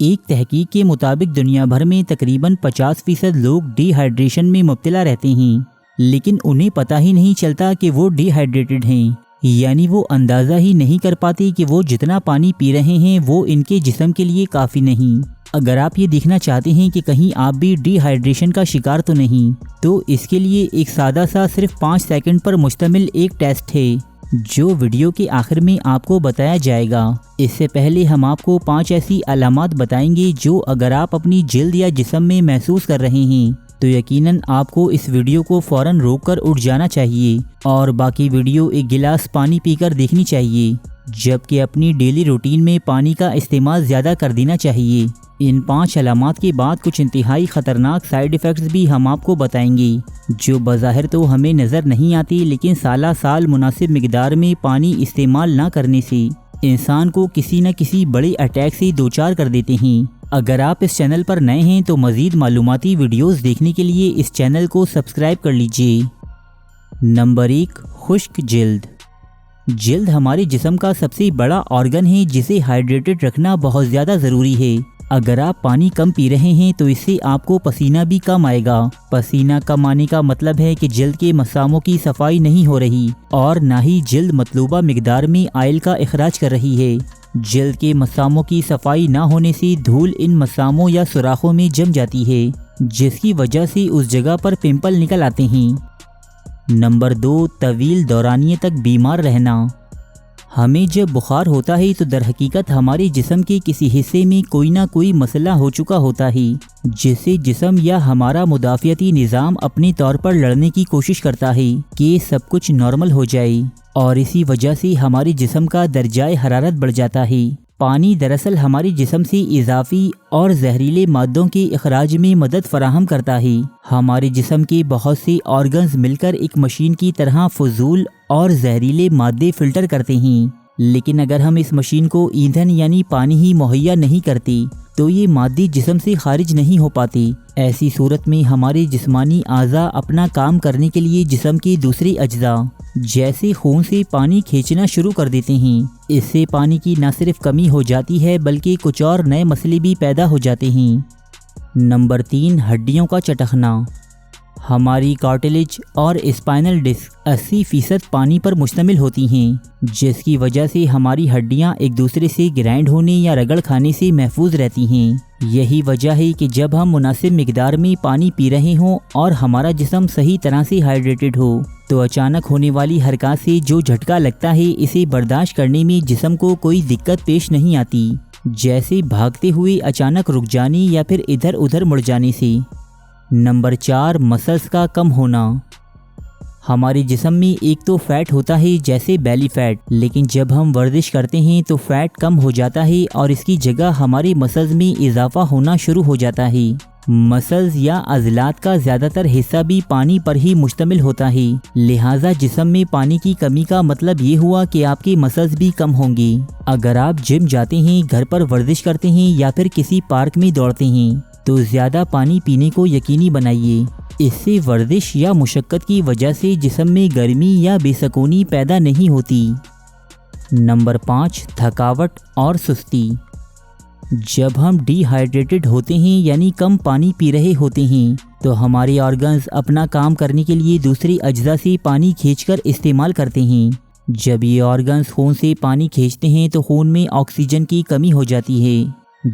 ایک تحقیق کے مطابق دنیا بھر میں تقریباً 50% لوگ ڈی ہائیڈریشن میں مبتلا رہتے ہیں، لیکن انہیں پتہ ہی نہیں چلتا کہ وہ ڈی ہائیڈریٹڈ ہیں، یعنی وہ اندازہ ہی نہیں کر پاتے کہ وہ جتنا پانی پی رہے ہیں وہ ان کے جسم کے لیے کافی نہیں۔ اگر آپ یہ دیکھنا چاہتے ہیں کہ کہیں آپ بھی ڈی ہائیڈریشن کا شکار تو نہیں، تو اس کے لیے ایک سادہ سا صرف 5 سیکنڈ پر مشتمل ایک ٹیسٹ ہے جو ویڈیو کے آخر میں آپ کو بتایا جائے گا۔ اس سے پہلے ہم آپ کو 5 ایسی علامات بتائیں گے جو اگر آپ اپنی جلد یا جسم میں محسوس کر رہے ہیں تو یقیناً آپ کو اس ویڈیو کو فوراً روک کر اٹھ جانا چاہیے اور باقی ویڈیو ایک گلاس پانی پی کر دیکھنی چاہیے، جبکہ اپنی ڈیلی روٹین میں پانی کا استعمال زیادہ کر دینا چاہیے۔ ان 5 علامات کے بعد کچھ انتہائی خطرناک سائیڈ ایفیکٹس بھی ہم آپ کو بتائیں گے جو بظاہر تو ہمیں نظر نہیں آتی، لیکن سالہ سال مناسب مقدار میں پانی استعمال نہ کرنے سے انسان کو کسی نہ کسی بڑے اٹیک سے دوچار کر دیتے ہیں۔ اگر آپ اس چینل پر نئے ہیں تو مزید معلوماتی ویڈیوز دیکھنے کے لیے اس چینل کو سبسکرائب کر لیجیے۔ نمبر 1، خشک جلد۔ جلد ہمارے جسم کا سب سے بڑا آرگن ہے جسے ہائیڈریٹڈ رکھنا بہت زیادہ ضروری ہے۔ اگر آپ پانی کم پی رہے ہیں تو اس سے آپ کو پسینہ بھی کم آئے گا۔ پسینہ کم آنے کا مطلب ہے کہ جلد کے مساموں کی صفائی نہیں ہو رہی اور نہ ہی جلد مطلوبہ مقدار میں آئل کا اخراج کر رہی ہے۔ جلد کے مساموں کی صفائی نہ ہونے سے دھول ان مساموں یا سوراخوں میں جم جاتی ہے، جس کی وجہ سے اس جگہ پر پمپل نکل آتے ہیں۔ نمبر 2، طویل دورانیے تک بیمار رہنا۔ ہمیں جب بخار ہوتا ہے تو در حقیقت ہمارے جسم کے کسی حصے میں کوئی نہ کوئی مسئلہ ہو چکا ہوتا ہے، جس سے جسم یا ہمارا مدافعتی نظام اپنے طور پر لڑنے کی کوشش کرتا ہے کہ سب کچھ نارمل ہو جائے، اور اسی وجہ سے ہمارے جسم کا درجہ حرارت بڑھ جاتا ہے۔ پانی دراصل ہمارے جسم سے اضافی اور زہریلے مادوں کے اخراج میں مدد فراہم کرتا ہے۔ ہمارے جسم کے بہت سے آرگنز مل کر ایک مشین کی طرح فضول اور زہریلے مادے فلٹر کرتے ہیں، لیکن اگر ہم اس مشین کو ایندھن یعنی پانی ہی مہیا نہیں کرتے تو یہ مادے جسم سے خارج نہیں ہو پاتے۔ ایسی صورت میں ہمارے جسمانی اعضاء اپنا کام کرنے کے لیے جسم کے دوسرے اجزاء جیسے خون سے پانی کھینچنا شروع کر دیتے ہیں۔ اس سے پانی کی نہ صرف کمی ہو جاتی ہے بلکہ کچھ اور نئے مسئلے بھی پیدا ہو جاتے ہیں۔ نمبر 3، ہڈیوں کا چٹکنا۔ ہماری کارٹلیج اور اسپائنل ڈسک 80% پانی پر مشتمل ہوتی ہیں، جس کی وجہ سے ہماری ہڈیاں ایک دوسرے سے گرائنڈ ہونے یا رگڑ کھانے سے محفوظ رہتی ہیں۔ یہی وجہ ہے کہ جب ہم مناسب مقدار میں پانی پی رہے ہوں اور ہمارا جسم صحیح طرح سے ہائیڈریٹڈ ہو تو اچانک ہونے والی حرکات سے جو جھٹکا لگتا ہے اسے برداشت کرنے میں جسم کو کوئی دقت پیش نہیں آتی، جیسے بھاگتے ہوئے اچانک رک جانے یا پھر ادھر ادھر مڑ جانے سے۔ نمبر 4، مسلز کا کم ہونا۔ ہمارے جسم میں ایک تو فیٹ ہوتا ہے جیسے بیلی فیٹ، لیکن جب ہم ورزش کرتے ہیں تو فیٹ کم ہو جاتا ہے اور اس کی جگہ ہمارے مسلز میں اضافہ ہونا شروع ہو جاتا ہے۔ مسلز یا عضلات کا زیادہ تر حصہ بھی پانی پر ہی مشتمل ہوتا ہے، لہٰذا جسم میں پانی کی کمی کا مطلب یہ ہوا کہ آپ کے مسلز بھی کم ہوں گے۔ اگر آپ جم جاتے ہیں، گھر پر ورزش کرتے ہیں یا پھر کسی پارک میں دوڑتے ہیں تو زیادہ پانی پینے کو یقینی بنائیے۔ اس سے ورزش یا مشقت کی وجہ سے جسم میں گرمی یا بے سکونی پیدا نہیں ہوتی۔ نمبر 5، تھکاوٹ اور سستی۔ جب ہم ڈی ہائیڈریٹڈ ہوتے ہیں یعنی کم پانی پی رہے ہوتے ہیں تو ہمارے آرگنز اپنا کام کرنے کے لیے دوسری اجزاء سے پانی کھینچ کر استعمال کرتے ہیں۔ جب یہ آرگنز خون سے پانی کھینچتے ہیں تو خون میں آکسیجن کی کمی ہو جاتی ہے۔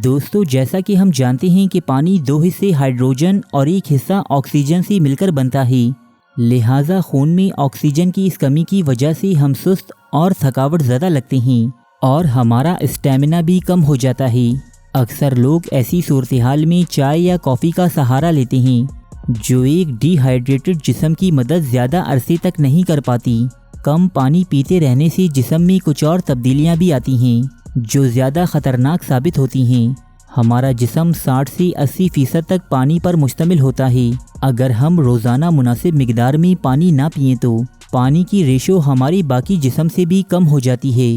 دوستو، جیسا کہ ہم جانتے ہیں کہ پانی 2 حصے ہائیڈروجن اور 1 حصہ آکسیجن سے مل کر بنتا ہے، لہٰذا خون میں آکسیجن کی اس کمی کی وجہ سے ہم سست اور تھکاوٹ زدہ لگتے ہیں اور ہمارا اسٹیمنا بھی کم ہو جاتا ہے۔ اکثر لوگ ایسی صورتحال میں چائے یا کافی کا سہارا لیتے ہیں، جو ایک ڈی ہائیڈریٹڈ جسم کی مدد زیادہ عرصے تک نہیں کر پاتی۔ کم پانی پیتے رہنے سے جسم میں کچھ اور تبدیلیاں بھی آتی ہیں جو زیادہ خطرناک ثابت ہوتی ہیں۔ ہمارا جسم 60 سے 80% تک پانی پر مشتمل ہوتا ہے۔ اگر ہم روزانہ مناسب مقدار میں پانی نہ پئیں تو پانی کی ریشو ہماری باقی جسم سے بھی کم ہو جاتی ہے